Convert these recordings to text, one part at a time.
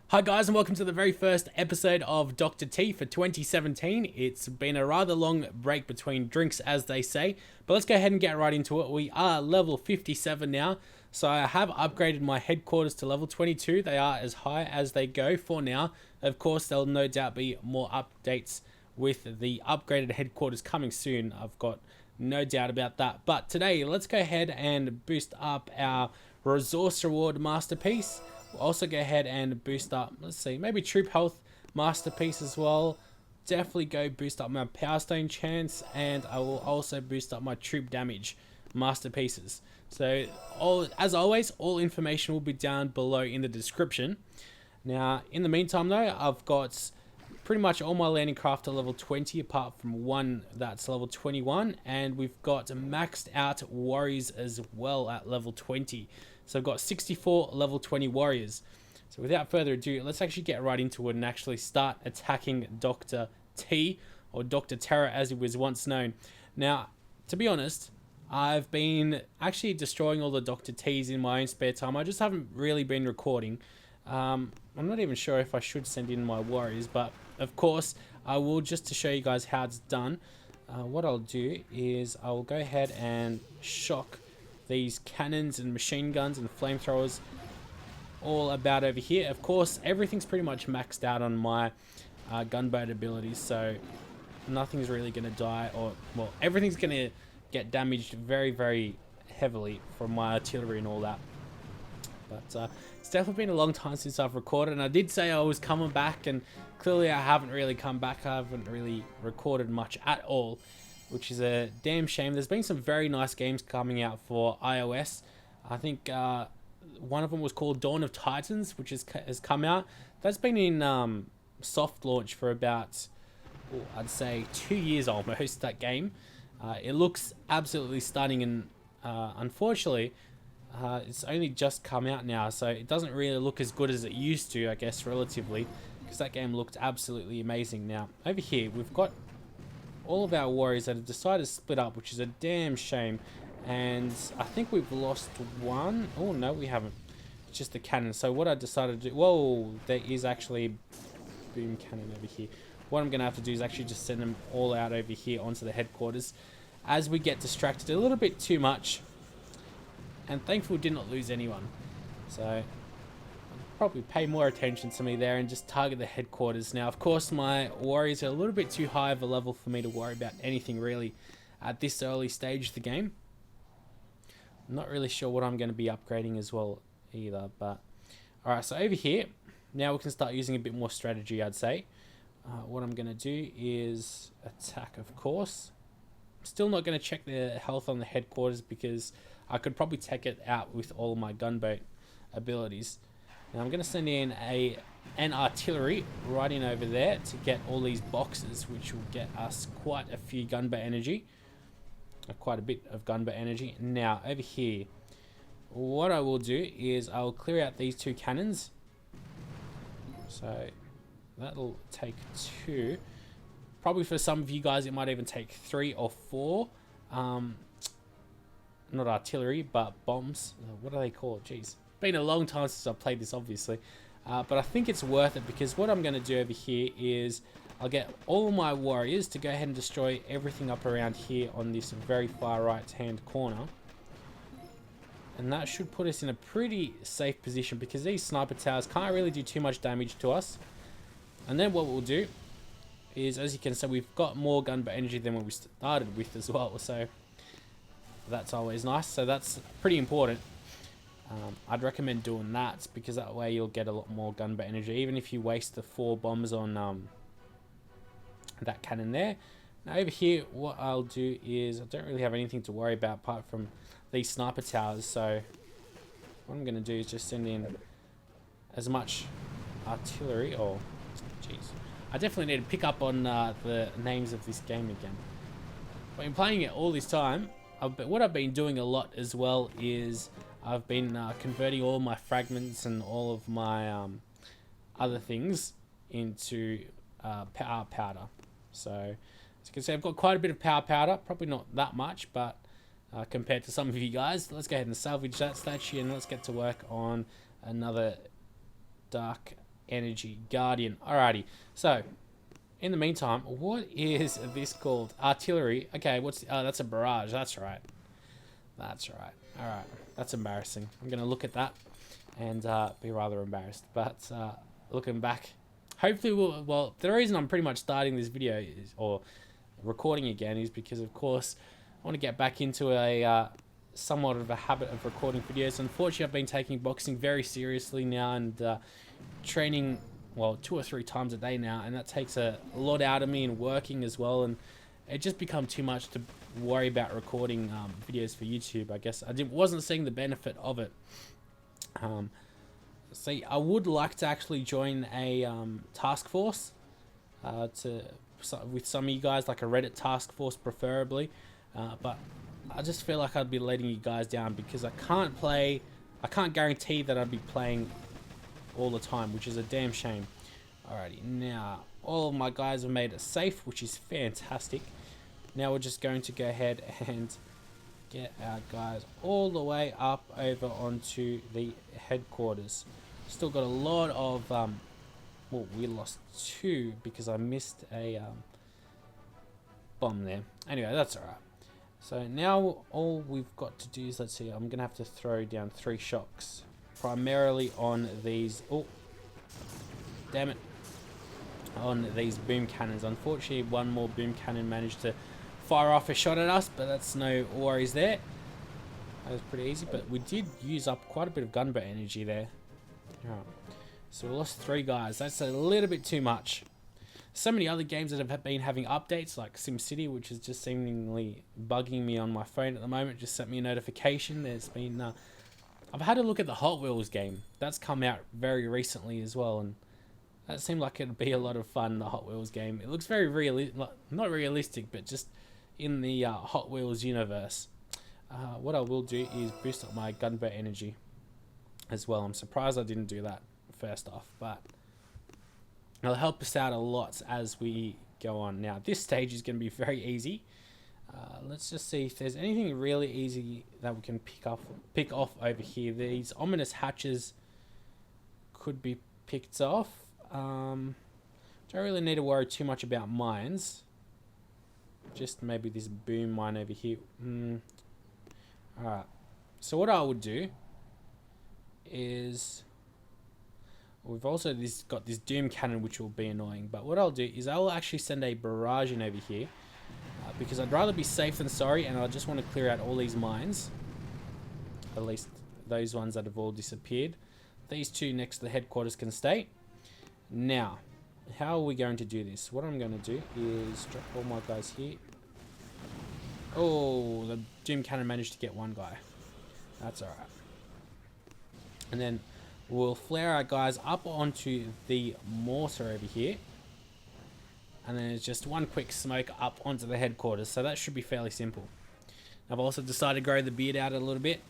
Hi guys and welcome to the very first episode of Dr. T for 2017. It's been a rather long break between drinks as they say, but let's go ahead and get right into it. We are level 57 now, so I have upgraded my headquarters to level 22. They are as high as they go for now. Of course, there'll no doubt be more updates with the upgraded headquarters coming soon. I've got no doubt about that. But today, let's go ahead and boost up our resource reward masterpiece. We'll also go ahead and boost up, let's see, maybe troop health masterpiece as well. Definitely go boost up my power stone chance, and I will also boost up my troop damage masterpieces. So as always, all information will be down below in the description. Now in the meantime though, I've got pretty much all my landing craft at level 20 apart from one that's level 21, and we've got maxed out warriors as well at level 20. So I've got 64 level 20 warriors. So without further ado, let's actually get right into it and actually start attacking Dr. T, or Dr. Terror as he was once known. Now, to be honest, I've been actually destroying all the Dr. T's in my own spare time. I just haven't really been recording. I'm not even sure if I should send in my warriors, but of course I will, just to show you guys how it's done. What I'll do is I'll go ahead and shock these cannons and machine guns and flamethrowers all about over here. Of course, everything's pretty much maxed out on my gunboat abilities, so nothing's really going to die, or, well, everything's going to get damaged very, very heavily from my artillery and all that. But it's definitely been a long time since I've recorded, and I did say I was coming back, and clearly I haven't really come back. I haven't really recorded much at all, which is a damn shame. There's been some very nice games coming out for iOS. I think one of them was called Dawn of Titans, which has come out. That's been in soft launch for about, I'd say, 2 years almost, that game. It looks absolutely stunning, and unfortunately, it's only just come out now, so it doesn't really look as good as it used to, I guess, relatively, because that game looked absolutely amazing. Now, over here, we've got all of our warriors that have decided to split up, which is a damn shame. And I think we've lost one. Oh no, we haven't. It's just the cannon. So what I decided to do, whoa, there is actually a boom cannon over here. What I'm gonna have to do is actually just send them all out over here onto the headquarters, as we get distracted a little bit too much. And thankfully we did not lose anyone, so probably pay more attention to me there and just target the headquarters. Now, of course, my warriors are a little bit too high of a level for me to worry about anything really at this early stage of the game. I'm not really sure what I'm going to be upgrading as well either, but alright, so over here, now we can start using a bit more strategy, I'd say. What I'm going to do is attack, of course. I'm still not going to check the health on the headquarters, because I could probably take it out with all my gunboat abilities. Now I'm going to send in an artillery right in over there to get all these boxes, which will get us quite a few gunboat energy. Quite a bit of gunboat energy. Now over here, what I will do is I'll clear out these two cannons. So that'll take 2. Probably for some of you guys it might even take 3 or 4. Not artillery, but bombs. What are they called? Jeez. Been a long time since I've played this, obviously, but I think it's worth it, because what I'm going to do over here is I'll get all my warriors to go ahead and destroy everything up around here on this very far right hand corner, and that should put us in a pretty safe position, because these sniper towers can't really do too much damage to us. And then what we'll do is, as you can see, we've got more gunboat energy than what we started with as well, so that's always nice. So that's pretty important. I'd recommend doing that, because that way you'll get a lot more gunboat energy, even if you waste the 4 bombs on that cannon there. Now over here, what I'll do is, I don't really have anything to worry about apart from these sniper towers, so what I'm going to do is just send in as much artillery. Oh, jeez. I definitely need to pick up on the names of this game again. I've been playing it all this time. What I've been doing a lot as well is I've been converting all my fragments and all of my other things into power powder. So as you can see, I've got quite a bit of power powder. Probably not that much, but compared to some of you guys, let's go ahead and salvage that statue, and let's get to work on another dark energy guardian. Alrighty, so in the meantime, what is this called? Artillery. Okay, what's that's a barrage. That's right. That's right. Alright, that's embarrassing. I'm gonna look at that and be rather embarrassed, but looking back, hopefully well, the reason I'm pretty much starting this video is, or recording again, is because of course I want to get back into a somewhat of a habit of recording videos. Unfortunately, I've been taking boxing very seriously now and training, well, 2 or 3 times a day now, and that takes a lot out of me, and working as well, and it just become too much to worry about recording videos for YouTube. I guess wasn't seeing the benefit of it. See, I would like to actually join a task force with some of you guys, like a Reddit task force preferably, but I just feel like I'd be letting you guys down because I can't guarantee that I'd be playing all the time, which is a damn shame. Alrighty, now all of my guys have made it safe, which is fantastic. Now we're just going to go ahead and get our guys all the way up over onto the headquarters. Still got a lot of well, we lost 2 because I missed a bomb there. Anyway, that's alright. So now all we've got to do is, let's see, I'm gonna have to throw down 3 shocks primarily on these, oh damn it, on these boom cannons. Unfortunately, one more boom cannon managed to fire off a shot at us, but that's no worries there. That was pretty easy, but we did use up quite a bit of gunboat energy there. Alright, so we lost 3 guys. That's a little bit too much. So many other games that have been having updates, like SimCity, which is just seemingly bugging me on my phone at the moment. Just sent me a notification. There's been I've had a look at the Hot Wheels game. That's come out very recently as well, and that seemed like it'd be a lot of fun, the Hot Wheels game. It looks very not realistic, but just in the Hot Wheels universe. What I will do is boost up my gunboat energy as well. I'm surprised I didn't do that first off, but it'll help us out a lot as we go on. Now, this stage is going to be very easy. Let's just see if there's anything really easy that we can pick off over here. These ominous hatches could be picked off. Don't really need to worry too much about mines. Just maybe this boom mine over here. Alright. So what I would do is, we've also got this doom cannon, which will be annoying, but what I'll do is I'll actually send a barrage in over here, because I'd rather be safe than sorry, and I just want to clear out all these mines, at least those ones that have all disappeared. These 2 next to the headquarters can stay. Now, how are we going to do this? What I'm going to do is drop all my guys here. Oh, the doom cannon managed to get 1 guy. That's alright. And then we'll flare our guys up onto the mortar over here. And then it's just 1 quick smoke up onto the headquarters. So that should be fairly simple. I've also decided to grow the beard out a little bit.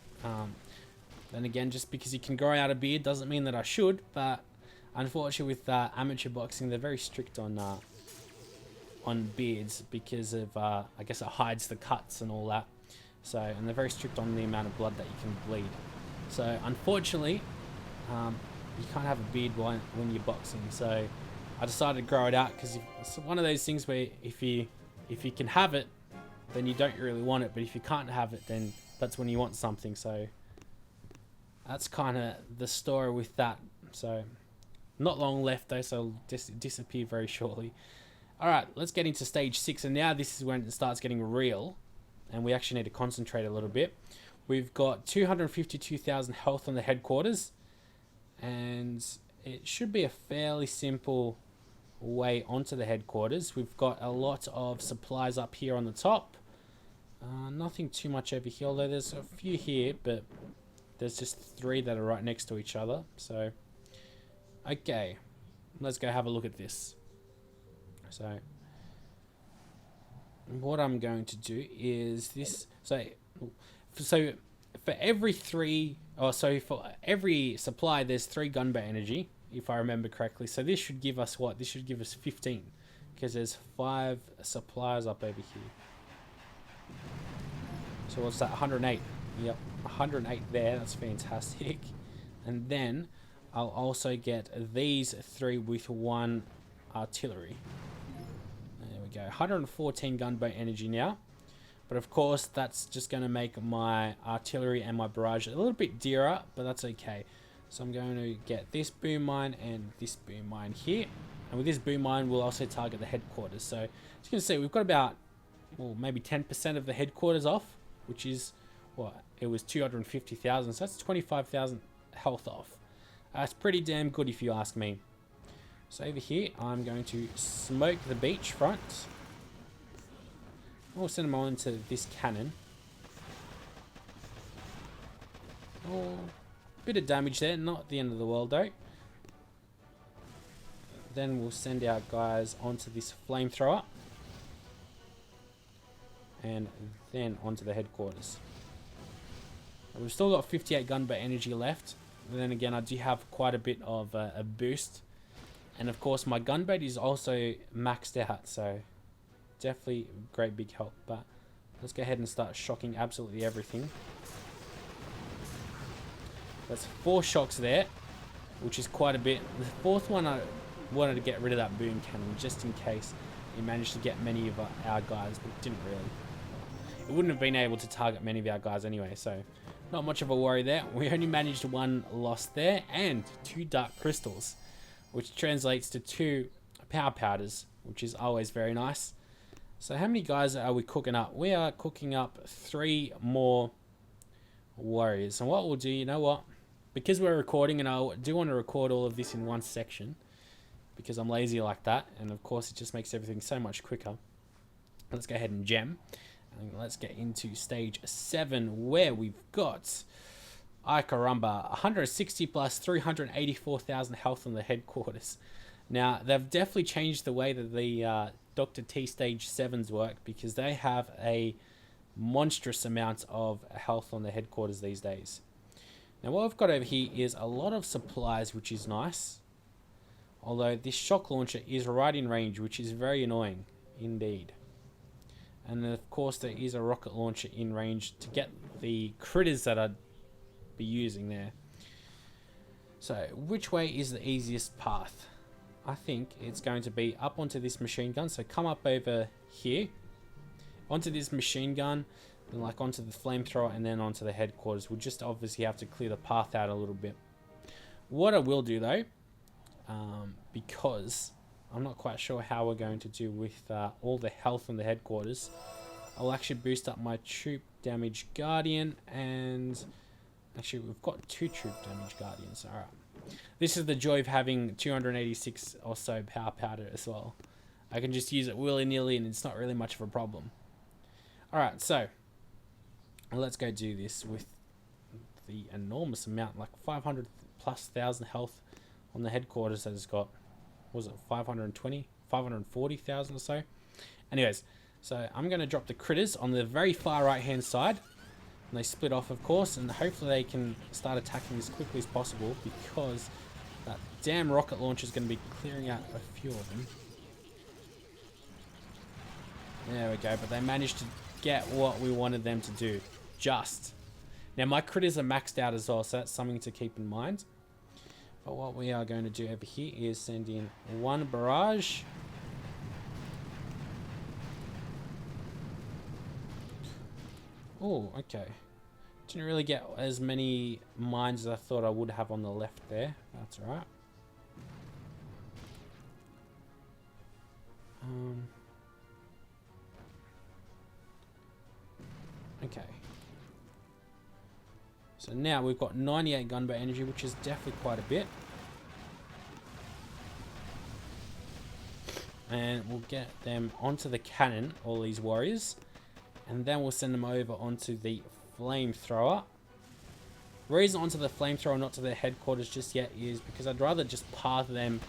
Then again, just because you can grow out a beard doesn't mean that I should. But unfortunately with amateur boxing, they're very strict on beards because of, I guess it hides the cuts and all that. So, and they're very strict on the amount of blood that you can bleed. So unfortunately, you can't have a beard when you're boxing. So I decided to grow it out because it's one of those things where if you can have it, then you don't really want it. But if you can't have it, then that's when you want something. So that's kind of the story with that. So not long left though, so it'll disappear very shortly. Alright, let's get into stage 6, and now this is when it starts getting real, and we actually need to concentrate a little bit. We've got 252,000 health on the headquarters, and it should be a fairly simple way onto the headquarters. We've got a lot of supplies up here on the top. Nothing too much over here, although there's a few here, but there's just 3 that are right next to each other. So, okay, let's go have a look at this. So, what I'm going to do is this. So for every 3, or so for every supply, there's 3 gunboat energy, if I remember correctly. So this should give us what? This should give us 15, because there's 5 supplies up over here. So what's that? 108. Yep, 108 there. That's fantastic. And then I'll also get these 3 with 1 artillery. There we go. 114 gunboat energy now. But of course, that's just going to make my artillery and my barrage a little bit dearer, but that's okay. So I'm going to get this boom mine and this boom mine here. And with this boom mine, we'll also target the headquarters. So as you can see, we've got about, well, maybe 10% of the headquarters off, which is, what, it was 250,000. So that's 25,000 health off. That's pretty damn good if you ask me. So over here, I'm going to smoke the beach front. We'll send them on to this cannon. Oh, bit of damage there, not the end of the world though. Then we'll send our guys onto this flamethrower. And then onto the headquarters. We've still got 58 gunboat energy left. But then again, I do have quite a bit of a boost. And of course, my gunboat is also maxed out, so definitely great big help. But let's go ahead and start shocking absolutely everything. That's 4 shocks there, which is quite a bit. The 4th one, I wanted to get rid of that boom cannon just in case he managed to get many of our guys, but didn't really. It wouldn't have been able to target many of our guys anyway, so not much of a worry there. We only managed 1 loss there and 2 dark crystals, which translates to 2 power powders, which is always very nice. So how many guys are we cooking up? We are cooking up 3 more warriors. And what we'll do, you know what? Because we're recording, and I do want to record all of this in one section, because I'm lazy like that, and of course it just makes everything so much quicker. Let's go ahead and gem. And let's get into stage 7, where we've got, ay caramba, 160 plus 384,000 health on the headquarters. Now, they've definitely changed the way that the Dr. T stage 7s work, because they have a monstrous amount of health on the headquarters these days. Now, what I've got over here is a lot of supplies, which is nice. Although this shock launcher is right in range, which is very annoying indeed. And then of course there is a rocket launcher in range to get the critters that I'd be using there. So which way is the easiest path? I think it's going to be up onto this machine gun. So come up over here, onto this machine gun, then like onto the flamethrower, and then onto the headquarters. We'll just obviously have to clear the path out a little bit. What I will do though, because I'm not quite sure how we're going to do with all the health on the headquarters, I'll actually boost up my troop damage guardian, and actually we've got 2 troop damage guardians. Alright, this is the joy of having 286 or so power powder as well. I can just use it willy-nilly and it's not really much of a problem. Alright, so let's go do this with the enormous amount, like 500 plus thousand health on the headquarters that it's got. Was it 520, 540,000 or so? Anyways, so I'm going to drop the critters on the very far right hand side, and they split off of course, and hopefully they can start attacking as quickly as possible, because that damn rocket launcher is going to be clearing out a few of them. There we go, but they managed to get what we wanted them to do, just. Now my critters are maxed out as well, so that's something to keep in mind. But what we are going to do over here is send in 1 barrage. Oh, okay. Didn't really get as many mines as I thought I would have on the left there. That's alright. Okay. So now we've got 98 gunboat energy, which is definitely quite a bit. And we'll get them onto the cannon, all these warriors. And then we'll send them over onto the flamethrower. The reason onto the flamethrower, not to their headquarters just yet, is because I'd rather just path them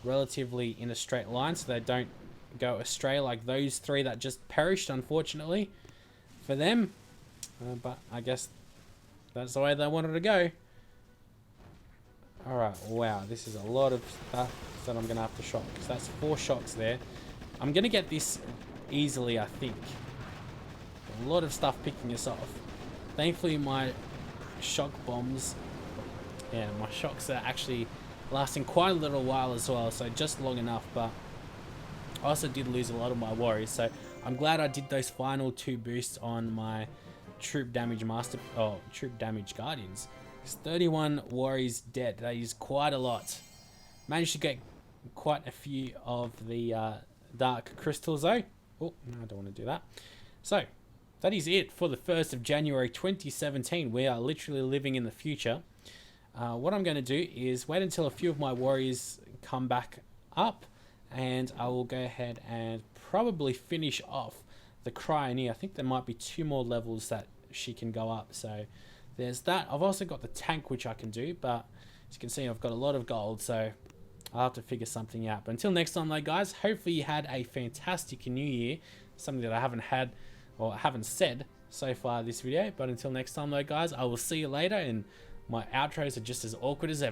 relatively in a straight line so they don't go astray like those 3 that just perished, unfortunately, for them. But I guess that's the way they wanted to go. Alright, wow, this is a lot of stuff that I'm going to have to shock. So that's 4 shocks there. I'm going to get this easily, I think. A lot of stuff picking us off. Thankfully, my shock bombs Yeah, my shocks are actually lasting quite a little while as well, so just long enough, but I also did lose a lot of my warriors, so I'm glad I did those final 2 boosts on my troop damage troop damage guardians. It's 31 warriors dead. That is quite a lot. Managed to get quite a few of the dark crystals though. Oh, no, I don't want to do that. So that is it for the 1st of January 2017. We are literally living in the future. What I'm going to do is wait until a few of my warriors come back up, and I will go ahead and probably finish off the Cryonir. I think there might be 2 more levels that she can go up, so there's that. I've also got the tank which I can do, but as you can see I've got a lot of gold, so I'll have to figure something out. But until next time though guys, hopefully you had a fantastic new year, something that I haven't had or haven't said so far this video. But until next time though guys, I will see you later, and my outros are just as awkward as ever.